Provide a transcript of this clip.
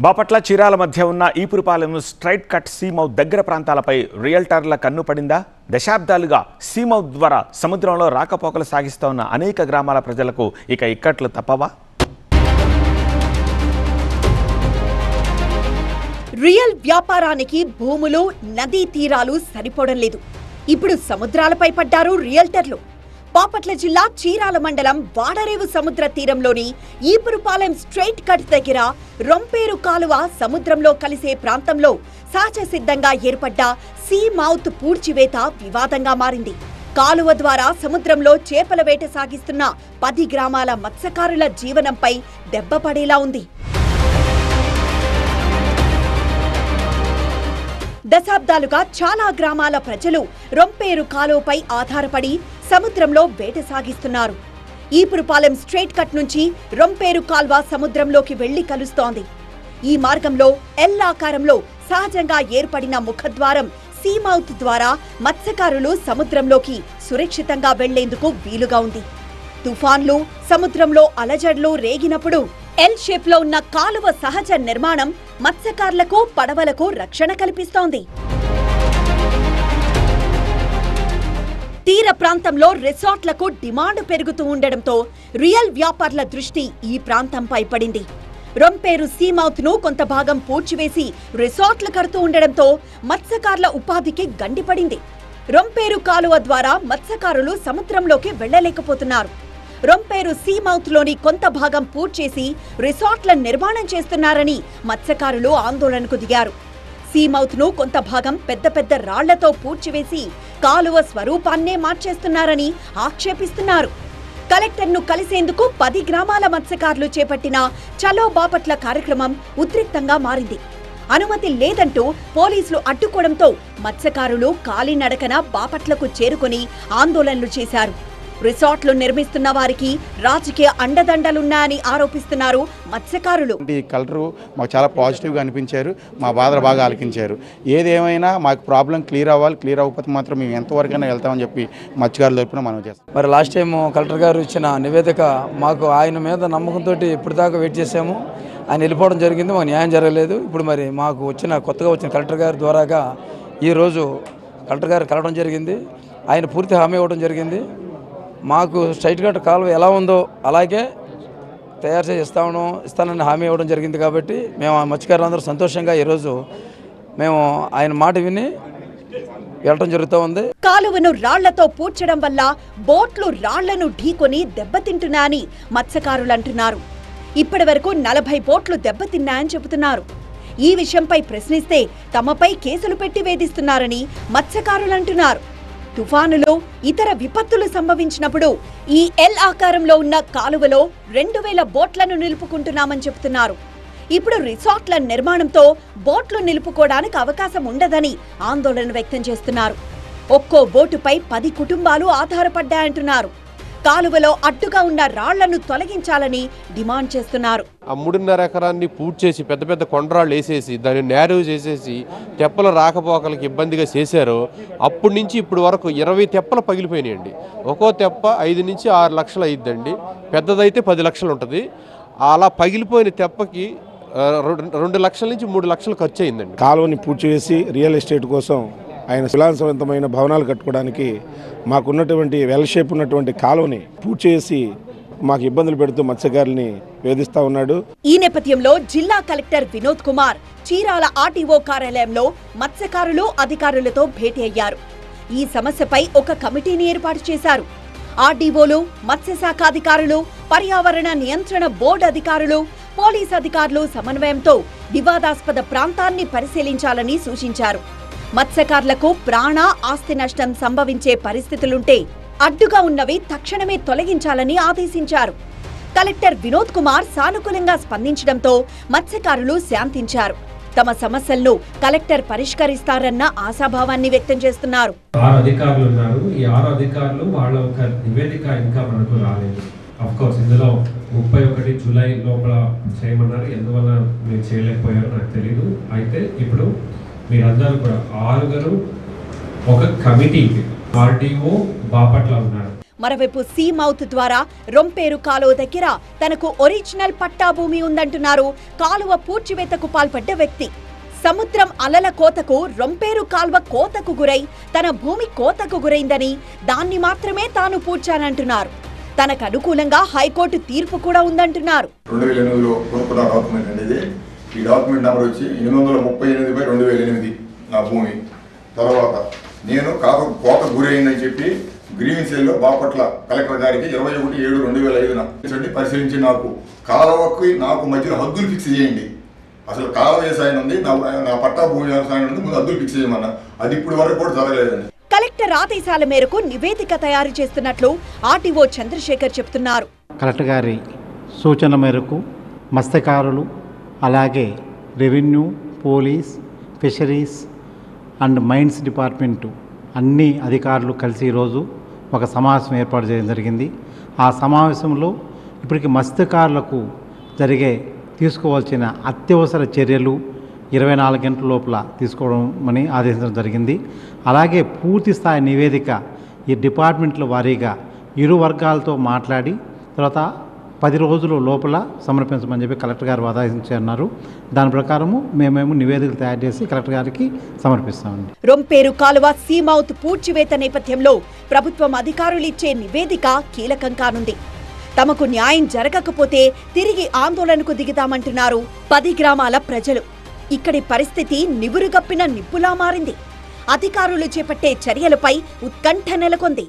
బాపట్ల చీరాల మధ్య ఉన్న Epurupalem straight cut సీమౌత్ దగ్గర ప్రాంతాలపై రియల్టర్ల కన్ను పడిందా? దశాబ్దాలుగా సీమౌత్ ద్వారా సముద్రంలో రాకపోకలు సాగిస్తున్న అనేక గ్రామాల ప్రజలకు ఇక ఇక్కట్లు తప్పవా? రియల్ వ్యాపారానికి భూములు, నదీ తీరాలు సరిపోవడం లేదు. ఇప్పుడు సముద్రాలపై పడ్డారు రియల్టర్లు. బాపట్ల జిల్లా చీరాల మండలం వాడరేవు సముద్ర తీరంలోని ఈపురపాలెం స్ట్రైట్ కట్ దగ్గర రొంపేరు కాలువ సముద్రంలో కలిసే ప్రాంతంలో సహజ సిద్ధంగా ఏర్పడ్డ సీ మౌత్ పూడ్చివేత వివాదంగా మారింది. కాలువ ద్వారా సముద్రంలో చేపల వేట సాగిస్తున్న 10 గ్రామాల మత్స్యకారుల జీవనంపై దెబ్బపడేలా ఉంది. దశాబ్దాలుగా చాలా గ్రామాల ప్రజలు రొంపేరు కాలువపై ఆధారపడి సముద్రంలో వేట సాగిస్తున్నారు. ఈపురపాలెం స్ట్రైట్ కట్ నుంచి రొంపేరు కాల్వ సముద్రంలోకి వెళ్లి కలుస్తోంది. ఈ మార్గంలో ఎల్ ఆకారంలో సహజంగా ఏర్పడిన ముఖద్వారం సీమౌత్ ద్వారా మత్స్యకారులు సముద్రంలోకి సురక్షితంగా వెళ్లేందుకు వీలుగా ఉంది. తుఫాన్లు, సముద్రంలో అలజడులు రేగినప్పుడు ఎల్ షేప్ లో ఉన్న కాలువ సహజ నిర్మాణం మత్స్యకారులకు, పడవలకు రక్షణ కల్పిస్తోంది. తీర ప్రాంతంలో రిసార్ట్లకు డిమాండ్ పెరుగుతూ ఉండడంతో రియల్ వ్యాపారుల దృష్టి ఈ ప్రాంతంపై పడింది. రొంపేరు సీమౌత్ ను కొంత భాగం పూడ్చివేసి రిసార్ట్లు కడుతూ ఉండడంతో మత్స్యకారుల ఉపాధికి గండిపడింది. రొంపేరు కాలువ ద్వారా మత్స్యకారులు సముద్రంలోకి వెళ్లలేకపోతున్నారు. రొంపేరు సీమౌత్ లోని కొంత భాగం పూడ్చేసి రిసార్ట్ల నిర్మాణం చేస్తున్నారని మత్స్యకారులు ఆందోళనకు దిగారు. సీమౌత్ ను కొంత భాగం పెద్ద పెద్ద రాళ్లతో పూడ్చివేసి కాలువ స్వరూపాన్నే మార్చేస్తున్నారని ఆక్షేపిస్తున్నారు. కలెక్టర్ను కలిసేందుకు 10 గ్రామాల మత్స్యకారులు చేపట్టిన చలో బాపట్ల కార్యక్రమం ఉద్రిక్తంగా మారింది. అనుమతి లేదంటూ పోలీసులు అడ్డుకోవడంతో మత్స్యకారులు కాలినడకన బాపట్లకు చేరుకుని ఆందోళనలు చేశారు. రిసార్ట్లు నిర్మిస్తున్న వారికి రాజకీయ అండదండలున్నాయని ఆరోపిస్తున్నారు మత్స్యకారులు. ఈ కలెక్టర్ మాకు చాలా పాజిటివ్గా అనిపించారు, మా బాధలు బాగా ఆలకించారు. ఏదేమైనా మాకు ప్రాబ్లం క్లియర్ అవ్వాలి, క్లియర్ అవ్వకపోతే మాత్రం మేము ఎంతవరకైనా వెళ్తామని చెప్పి మత్స్యకారుల తరపున మనం చేస్తాం. మరి లాస్ట్ టైం కలెక్టర్ గారు ఇచ్చిన నివేదిక మాకు ఆయన మీద నమ్మకంతో ఇప్పటిదాకా వెయిట్ చేసాము. ఆయన వెళ్ళిపోవడం జరిగింది, మాకు న్యాయం జరగలేదు. ఇప్పుడు మరి మాకు కొత్తగా వచ్చిన కలెక్టర్ గారి ద్వారాగా ఈరోజు కలెక్టర్ గారు కలవడం జరిగింది. ఆయన పూర్తి హామీ ఇవ్వడం జరిగింది. మాకు స్ట్రైట్ కట్ కాలువ ఎలా ఉందో అలాగే తయారు చేసి ఇస్తానని హామీ ఇవ్వడం జరిగింది. కాబట్టి మేము మత్స్యకారులందరూ సంతోషంగా ఈరోజు మేము ఆయన మాట విని వెళ్ళడం జరుగుతూ ఉంది. కాలువను రాళ్లతో పూడ్చడం వల్ల బోట్లు రాళ్లను ఢీకొని దెబ్బతింటున్నాయని మత్స్యకారులు అంటున్నారు. ఇప్పటి వరకు 40 బోట్లు దెబ్బతిన్నాయని చెబుతున్నారు. ఈ విషయంపై ప్రశ్నిస్తే తమపై కేసులు పెట్టి వేధిస్తున్నారని మత్స్యకారులు అంటున్నారు. తుఫానులో ఇతర విపత్తులు సంభవించినప్పుడు ఈ ఎల్ ఆకారంలో ఉన్న కాలువలో 2000 బోట్లను నిలుపుకుంటున్నామని చెబుతున్నారు. ఇప్పుడు రిసార్ట్ల నిర్మాణంతో బోట్లు నిలుపుకోవడానికి అవకాశం ఉండదని ఆందోళన వ్యక్తం చేస్తున్నారు. ఒక్కో బోటుపై 10 కుటుంబాలు ఆధారపడ్డాయంటున్నారు. కాలువలో అడ్డుగా ఉన్న రాళ్లను తొలగించాలని డిమాండ్ చేస్తున్నారు. ఆ 3.5 ఎకరాన్ని పూడ్చేసి పెద్ద పెద్ద కొండరాళ్ళు వేసేసి దాన్ని నేరవ్ చేసేసి తెప్పల రాకపోకలకు ఇబ్బందిగా చేశారో అప్పటి నుంచి ఇప్పుడు వరకు 20 తెప్పలు పగిలిపోయినాయండి. ఒక్కో తెప్ప 5 నుంచి 6 లక్షలు అయిద్దండి, పెద్దదైతే 10 లక్షలు ఉంటుంది. అలా పగిలిపోయిన తెప్పకి 2 లక్షల నుంచి 3 లక్షలు ఖర్చు అయిందండి. కాలువని పూడ్చివేసి రియల్ ఎస్టేట్ కోసం ఆయన విలాసవంతమైన భవనాలు కట్టుకోవడానికి మాకున్నటువంటి వెల్ షేప్ ఉన్నటువంటి కాలువని పూడ్చేసి మాకు ఇబ్బందులు పెడుతూ మత్స్యకారుల్ని వేధిస్తా ఉన్నాడు. ఈ నేపథ్యంలో జిల్లా కలెక్టర్ వినోద్ కుమార్ చీరాల ఆర్టీఓ కార్యాలయంలో మత్స్యకారులు, అధికారులతో భేటీ అయ్యారు. ఈ సమస్యపై ఒక కమిటీని ఏర్పాటు చేశారు. ఆర్డీఓలు, మత్స్యశాఖ అధికారులు, పర్యావరణ నియంత్రణ బోర్డు అధికారులు, పోలీస్ అధికారులు సమన్వయంతో వివాదాస్పద ప్రాంతాన్ని పరిశీలించాలని సూచించారు. మత్స్యకారులకు ప్రాణ, ఆస్తి నష్టం సంభవించే పరిస్థితులుంటే అడ్డుగా ఉన్నవి తక్షణమే తొలగించాలని ఆదేశించారు. కలెక్టర్ వినోద్ కుమార్ సానుకూలంగా స్పందించడంతో మత్స్యకారులు శాంతించారు. తమ సమస్యలను కలెక్టర్ పరిష్కరిస్తారన్న ఆశాభావాన్ని వ్యక్తం చేస్తున్నారు. 6 అధికారులు ఉన్నారు. ఈ 6 అధికారులు వాళ్ళ ఒక నివేదిక ఇంకా మనకు రాలేదు. అఫ్కోర్స్ ఇందులో 31 జూలై లోపల చేయమన్నారు. ఎందువల్ల మీరు చేయలేకపోయారో నాకు తెలియదు. అయితే ఇప్పుడు మీరందరూ కూడా 6 ఒక కమిటీ ఆర్డీఓ బాపట్ల ఉన్నారు. మరోవైపు సీ మౌత్ ద్వారా రొంపేరు కాలువ దగ్గర తనకు ఒరిజినల్ పట్టా భూమి ఉందంటున్నారు కాలువ పూడ్చివేతకు పాల్పడ్డ వ్యక్తి. సముద్రం అలల కోతకు రొంపేరు కాల్వ కోతకు గురై తన భూమి కోతకు గురైందని దాన్ని మాత్రమే తాను పూడ్చానంటున్నారు. తనకు అనుకూలంగా హైకోర్టు తీర్పు కూడా ఉందంటున్నారు. 2008లో కొనుక్కున్న డాక్యుమెంట్ అనేది ఈ డాక్యుమెంట్ నెంబర్ వచ్చి 838/2008 నా భూమి. తర్వాత నేను కోత గురైందని చెప్పి గ్రీన్ సెల్లో బాపట్ల కలెక్టర్ గారికి 21/7/2005 పరిశీలించి నాకు కాలువకి నాకు మధ్యలో హద్దులు ఫిక్స్ చేయండి. అసలు కాలువ వ్యవసాయం ఉంది, నా పట్టా భూమి వ్యవసాయం ఉంది, ముందు హద్దులు ఫిక్స్ చేయమన్నా. అది ఇప్పుడు వరకు కూడా జరగలేదండి. కలెక్టర్ ఆదేశాల మేరకు నివేదిక తయారు చేస్తున్నట్లు ఆర్టీఓ చంద్రశేఖర్ చెబుతున్నారు. కలెక్టర్ గారి సూచన మేరకు మత్స్యకారులు, అలాగే revenue, police, fisheries and mines department అన్ని అధికారులు కలిసి ఈరోజు ఒక సమావేశం ఏర్పాటు చేయడం జరిగింది. ఆ సమావేశంలో ఇప్పటికి మత్స్యకారులకు తీసుకోవాల్సిన అత్యవసర చర్యలు 24 గంటల లోపల తీసుకోవడం ఆదేశించడం జరిగింది. అలాగే పూర్తి స్థాయి నివేదిక ఈ డిపార్ట్మెంట్ల వారీగా ఇరు వర్గాలతో మాట్లాడి తర్వాత 10 రోజుల లోపల సమర్పించమని చెప్పి కలెక్టర్ గారు ఆదేశించారు. దాని ప్రకారము మేము నివేదికలు తయారు చేసి కలెక్టర్ గారికి సమర్పిస్తామండి. రొంపేరు కాలువ సీ మౌత్ పూడ్చివేత నేపథ్యంలో ప్రభుత్వం అధికారులు ఇచ్చే నివేదిక కీలకం కానుంది. తమకు న్యాయం జరగకపోతే తిరిగి ఆందోళనకు దిగుతామంటున్నారు 10 గ్రామాల ప్రజలు. ఇక్కడి పరిస్థితి నివురుగప్పిన నిప్పులా మారింది. అధికారులు చేపట్టే చర్యలపై ఉత్కంఠ నెలకొంది.